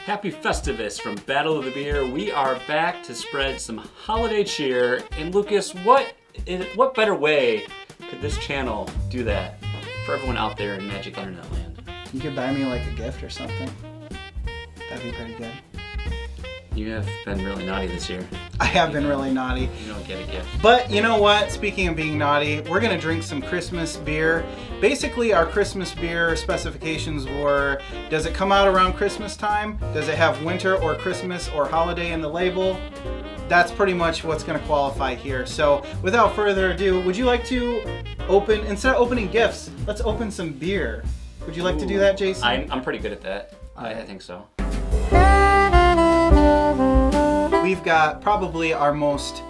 Happy Festivus from Battle of the Beer. We are back to spread some holiday cheer. And Lucas, what better way could this channel do that for everyone out there in Magic Internet Land? You could buy me like a gift or something. That'd be pretty good. You have been really naughty this year. I have been really naughty. You don't get a gift. But you know what? Speaking of being naughty, we're going to drink some Christmas beer. Basically, our Christmas beer specifications were, does it come out around Christmas time? Does it have winter or Christmas or holiday in the label? That's pretty much what's going to qualify here. So without further ado, would you like to open, instead of opening gifts, let's open some beer. Would you like to do that, Jason? I'm pretty good at that. I think so. We've got probably our most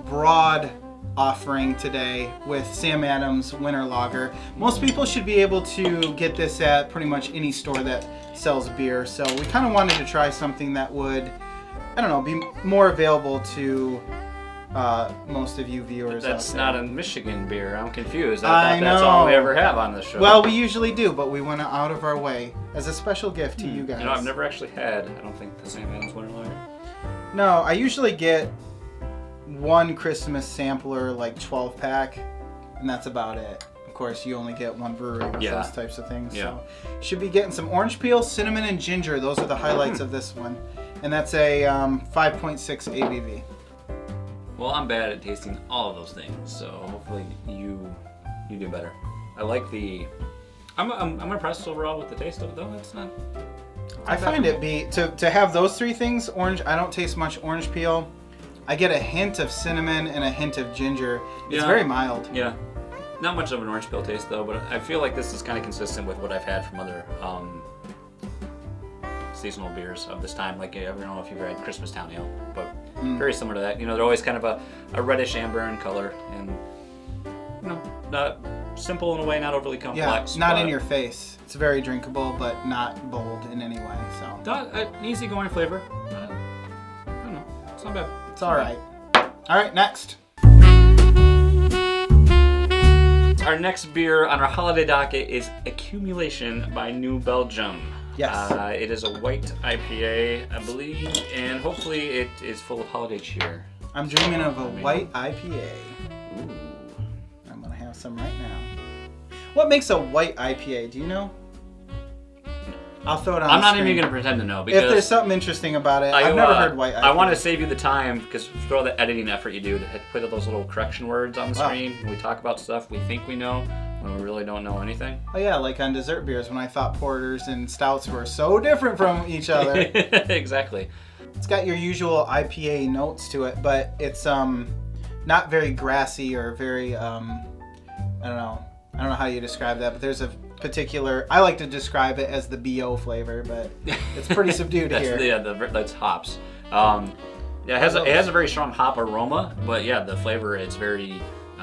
broad offering today with Sam Adams Winter Lager. Most people should be able to get this at pretty much any store that sells beer. So we kind of wanted to try something that would, I don't know, be more available to most of you viewers. That's not a Michigan beer. I'm confused. I thought that's know. all we ever have on this show. Well, we usually do, but we went out of our way as a special gift to you guys. You know, I've never actually had, I don't think, the Sam Adams Winter Lager. No, I usually get one Christmas sampler, like 12 pack, and that's about it. Of course, you only get one brewery with those types of things. Yeah. So you should be getting some orange peel, cinnamon, and ginger. Those are the highlights of this one. And that's a 5.6 ABV. Well, I'm bad at tasting all of those things, so hopefully you do better. I like the... I'm impressed overall with the taste of it, though. It's not... I find it to have those three things, orange, I don't taste much orange peel. I get a hint of cinnamon and a hint of ginger. It's very mild. Yeah. Not much of an orange peel taste, though, but I feel like this is kind of consistent with what I've had from other seasonal beers of this time. Like, I don't know if you've had Christmas Town Ale, but very similar to that. You know, they're always kind of a reddish amber in color, and, you know, not simple in a way, not overly complex. Yeah, not in your face. It's very drinkable, but not bold in any way. So an easygoing flavor. I don't know. It's not bad. It's all right. All right, next. Our next beer on our holiday docket is Accumulation by New Belgium. Yes. It is a white IPA, I believe, and hopefully it is full of holiday cheer. I'm dreaming of a white IPA. Ooh. I'm gonna have some right now. What makes a white IPA? Do you know? I'll throw it on. I'm the not screen. even going to pretend to know because If there's something interesting about it, I've never heard white IPA. I want to save you the time because for all the editing effort you do to put those little correction words on the screen when we talk about stuff we think we know when we really don't know anything. Oh yeah, like on dessert beers when I thought porters and stouts were so different from each other. Exactly. It's got your usual IPA notes to it, but it's not very grassy or very I don't know how you describe that, but there's a particular, I like to describe it as the BO flavor, but it's pretty subdued here. That's hops. Yeah, it has a very strong hop aroma, but yeah, the flavor it's very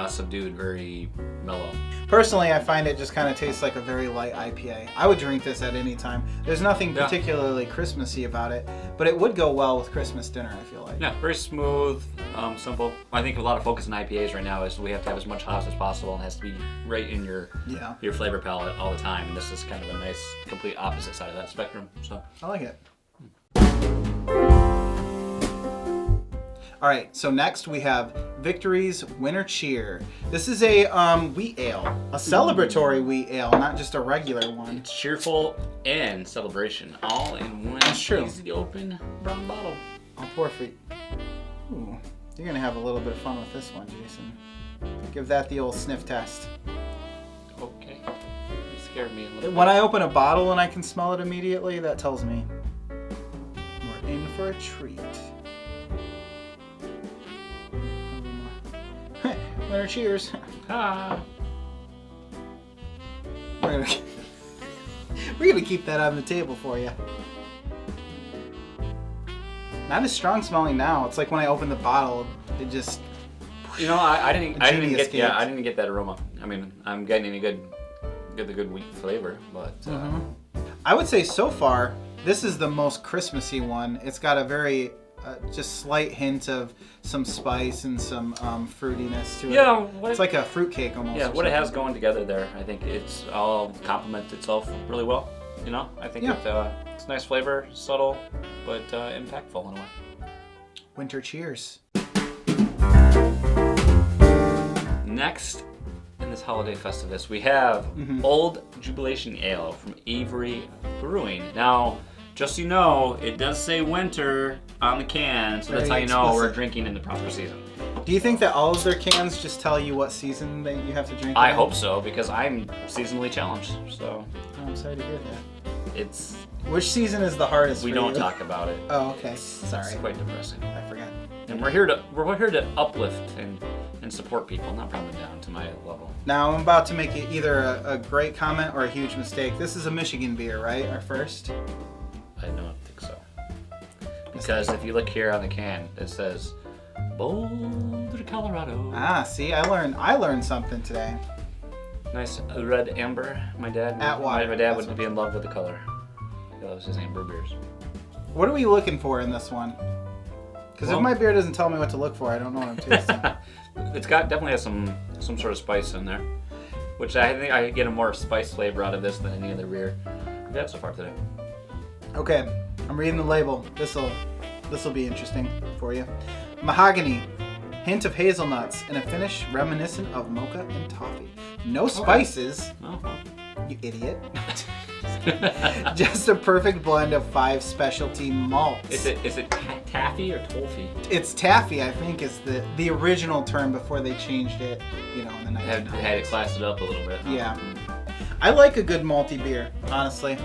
subdued, very mellow. Personally, I find it just kind of tastes like a very light IPA. I would drink this at any time. There's nothing particularly Christmassy about it, but it would go well with Christmas dinner, I feel like. Yeah, very smooth, simple. I think a lot of focus on IPAs right now is we have to have as much hops as possible and it has to be right in your flavor palette all the time. And this is kind of a nice, complete opposite side of that spectrum. So I like it. All right, so next we have Victory's Winter Cheer. This is a wheat ale, a celebratory wheat ale, not just a regular one. It's cheerful and celebration, all in one easy to open brown bottle. I'll pour for you. Ooh, you're gonna have a little bit of fun with this one, Jason. Give that the old sniff test. Okay, you scared me a little bit. When I open a bottle and I can smell it immediately, that tells me we're in for a treat. Winter cheers. Ah. We're gonna keep that on the table for you. Not as strong smelling now. It's like when I open the bottle, it just. You know, I didn't get that aroma. I mean, I'm getting the good wheat flavor, but. I would say so far, this is the most Christmassy one. It's got a very just slight hint of some spice and some fruitiness to it. Yeah, It's like a fruitcake almost. Yeah, or what it has something. going together there, I think it's all complements itself really well. You know, I think it's a nice flavor, subtle, but impactful in a way. Winter cheers. Next, in this holiday festivus, we have Old Jubilation Ale from Avery Brewing. Now, just so you know, it does say winter on the can, so that's how Very you know we're explicit. drinking in the proper season. Do you think that all of their cans just tell you what season that you have to drink? I in? hope so, because I'm seasonally challenged, so Oh, I'm sorry to hear that. it's... Which season is the hardest We for don't you? talk about it. Oh, okay. It's Sorry. quite depressing. I forgot. And we're here to uplift and support people, not bring them down to my level. Now I'm about to make it either a great comment or a huge mistake. This is a Michigan beer, right? Our first? I don't think so. Because if you look here on the can, it says Boulder, Colorado. Ah, see, I learned something today. Nice red amber. My dad Atwater, my dad that's would be in love with the color. He loves his amber beers. What are we looking for in this one? Because Well- if my beer doesn't tell me what to look for, I don't know what I'm tasting. It's definitely has some sort of spice in there, which I think I get a more spice flavor out of this than any other beer we've had so far today. Okay, I'm reading the label. This'll be interesting for you. Mahogany, hint of hazelnuts, and a finish reminiscent of mocha and toffee. No spices, Oh, you idiot. Just a perfect blend of 5 specialty malts. is it taffy or toffee? It's taffy, I think, is the original term before they changed it, in the 1900s. Had it classed it up a little bit. Huh? Yeah. I like a good malty beer, honestly.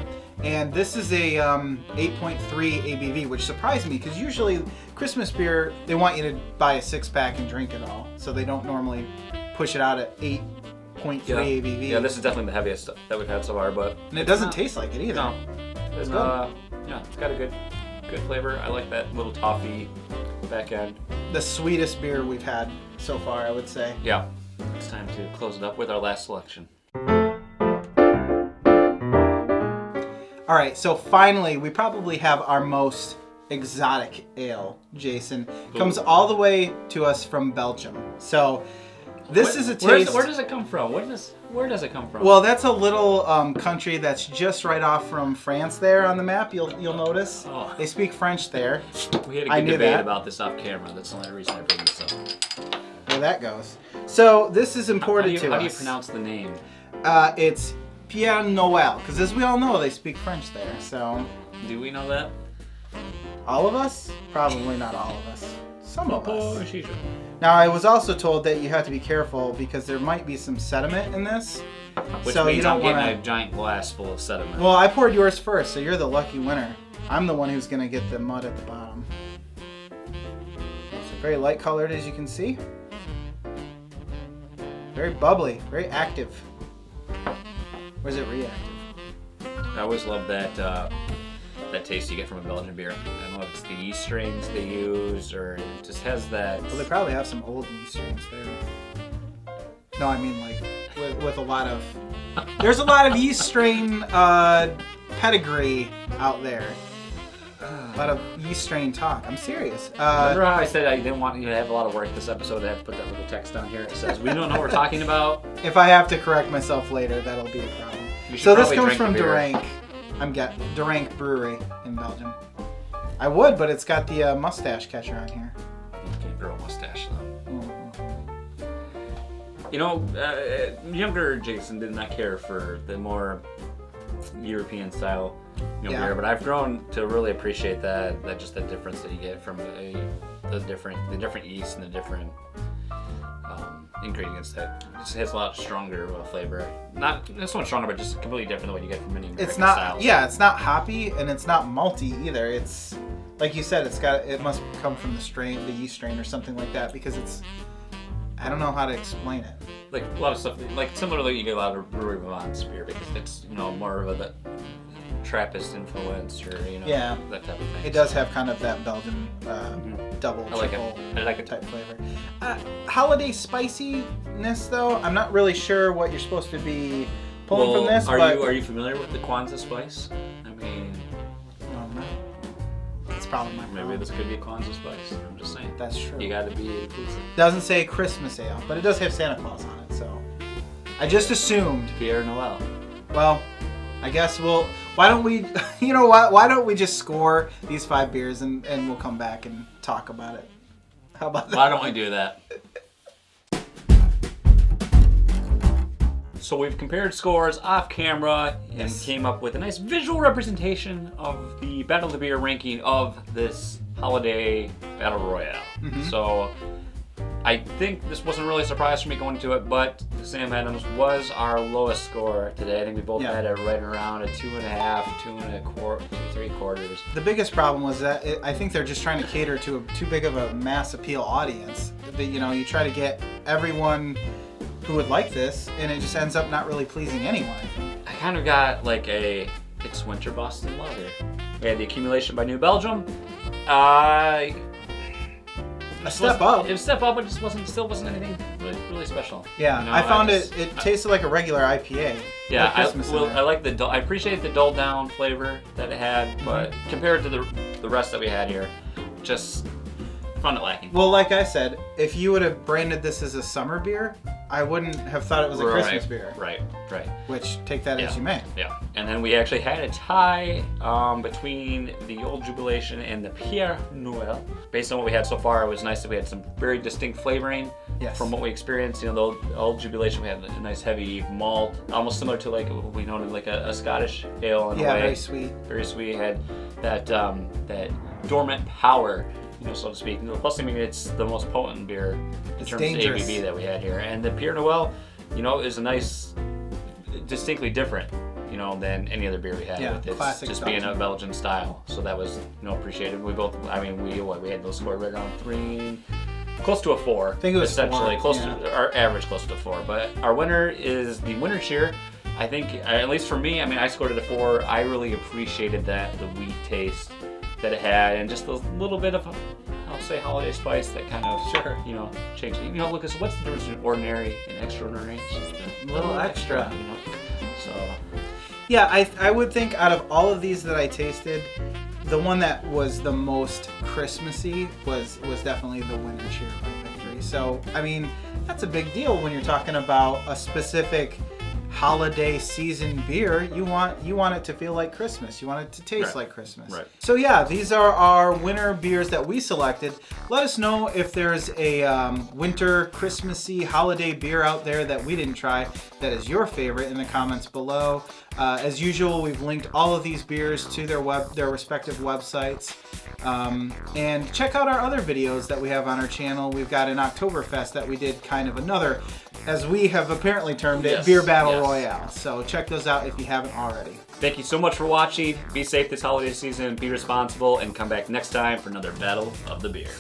And this is a 8.3 ABV, which surprised me because usually Christmas beer, they want you to buy a 6-pack and drink it all. So they don't normally push it out at 8.3 ABV. Yeah, this is definitely the heaviest that we've had so far, but and it doesn't taste like it either. No, it's good. yeah, it's got a good flavor. I like that little toffee back end. The sweetest beer we've had so far, I would say. Yeah, it's time to close it up with our last selection. All right, so finally, we probably have our most exotic ale, Jason. Comes all the way to us from Belgium. So this is a taste. Where does it come from? Where does it come from? Well, that's a little country that's just right off from France there on the map. You'll notice. Oh. They speak French there. we had a I good knew debate that. about this off camera. That's the only reason I bring this up. Where that goes. So this is imported to us. How do you pronounce the name? It's Pierre Noël, because as we all know, they speak French there. So Do we know that? all of us? Probably not all of us. Some of us. Shisha. Now, I was also told that you have to be careful because there might be some sediment in this. Which so means you don't I'm getting want a giant glass full of sediment. Well, I poured yours first, so you're the lucky winner. I'm the one who's going to get the mud at the bottom. It's very light colored, as you can see. Very bubbly, very active. Or is it reactive? I always love that that taste you get from a Belgian beer. I don't know if it's the yeast strains they use or it just has that. Well, they probably have some old yeast strains there. No, I mean like with a lot of. There's a lot of yeast strain pedigree out there. A lot of yeast strain talk. I'm serious. Remember how I said I didn't want you to have a lot of work this episode? I had to put that little text down here. It says, we don't know what we're talking about. If I have to correct myself later, that'll be a problem. You should So this probably comes drink the from beer. Durank. I'm getting Durank Brewery in Belgium. I would, but it's got the mustache catcher on here. Can't grow a mustache though. Mhm. You know, younger Jason did not care for the more European style Yeah. beer, but I've grown to really appreciate that just the difference that you get from the different yeast and the different ingredients that it just has a lot stronger flavor. Not so much stronger, but just completely different than what you get from many American It's not. styles. Yeah, it's not hoppy and it's not malty either. It's like you said. It must come from the yeast strain or something like that because it's. I don't know how to explain it. Like a lot of stuff, like similarly, you get a lot of brewery Vivants beer because it's more of a Trappist influence or Yeah. that type of thing. It does have kind of that Belgian double, I like it. triple I like it. type flavor. Holiday spiciness though, I'm not really sure what you're supposed to be pulling from this. Are but you familiar with the Kwanzaa spice? I mean, I don't know. It's probably my Maybe problem. this could be Kwanzaa spice. I'm just saying. That's true. You got to be inclusive. Doesn't say Christmas ale, but it does have Santa Claus on it, so I just assumed. Pierre Noel. Well, I guess why don't we, you know what, why don't we just score these 5 beers and we'll come back and talk about it. How about that? Why don't we do that? So we've compared scores off camera and Yes. came up with a nice visual representation of the Battle of the Beer ranking of this holiday battle royale. So I think this wasn't really a surprise for me going into it, but Sam Adams was our lowest score today. I think we both Yeah. had it right around a 2.5, 2.75. The biggest problem was that I think they're just trying to cater to too big of a mass appeal audience. That, you know, you try to get everyone who would like this, and it just ends up not really pleasing anyone, I think. I kind of got like it's winter Boston lager. We had the accumulation by New Belgium. A step up. It was a step up, but it still wasn't anything really special. Yeah, You know, I found just- it tasted like a regular IPA. Yeah, Like Christmas in there. I like I appreciate the dulled down flavor that it had, but compared to the rest that we had here, just found it lacking. Well, like I said, if you would have branded this as a summer beer, I wouldn't have thought it was a Christmas beer. Right. Which, take that as Yeah. you may. Yeah, and then we actually had a tie between the Old Jubilation and the Pierre Noel. Based on what we had so far, it was nice that we had some very distinct flavoring Yes. from what we experienced. You know, the Old Jubilation, we had a nice heavy malt, almost similar to like what we know like a Scottish ale in a Yeah, way. very sweet. Very sweet. Had that that dormant power, you know, so to speak. Plus, I mean, it's the most potent beer in It's terms dangerous. of ABV that we had here. And the Pierre Noel, you know, is a nice, distinctly different, you know, than any other beer we had. Yeah, with it classic just being a Belgian. Belgian style. So that was, you know, appreciated. We both, I mean, we had those scored right around 3, close to a 4. I think it was essentially 4, close yeah. to our average, close to 4. But our winner is the winter cheer. I think, at least for me, I mean, I scored it a 4. I really appreciated the wheat taste that it had, and just a little bit of, I'll say, holiday spice that kind of, Sure. you know, changed it. You know, Lucas, what's the difference between ordinary and extraordinary? It's just A little extra. you know. So, Yeah, I would think out of all of these that I tasted, the one that was the most Christmassy was definitely the Winter Cheer by Victory. So, I mean, that's a big deal when you're talking about a specific holiday season beer. You want it to feel like Christmas. You want it to taste Right. like Christmas. Right. So yeah, these are our winter beers that we selected. Let us know if there's a winter Christmassy holiday beer out there that we didn't try that is your favorite in the comments below. As usual, we've linked all of these beers to their respective websites. And check out our other videos that we have on our channel. We've got an Oktoberfest that we did, kind of another, as we have apparently termed it, Yes, Beer Battle yes. Royale. So check those out if you haven't already. thank you so much for watching. Be safe this holiday season, be responsible, and come back next time for another Battle of the Beer.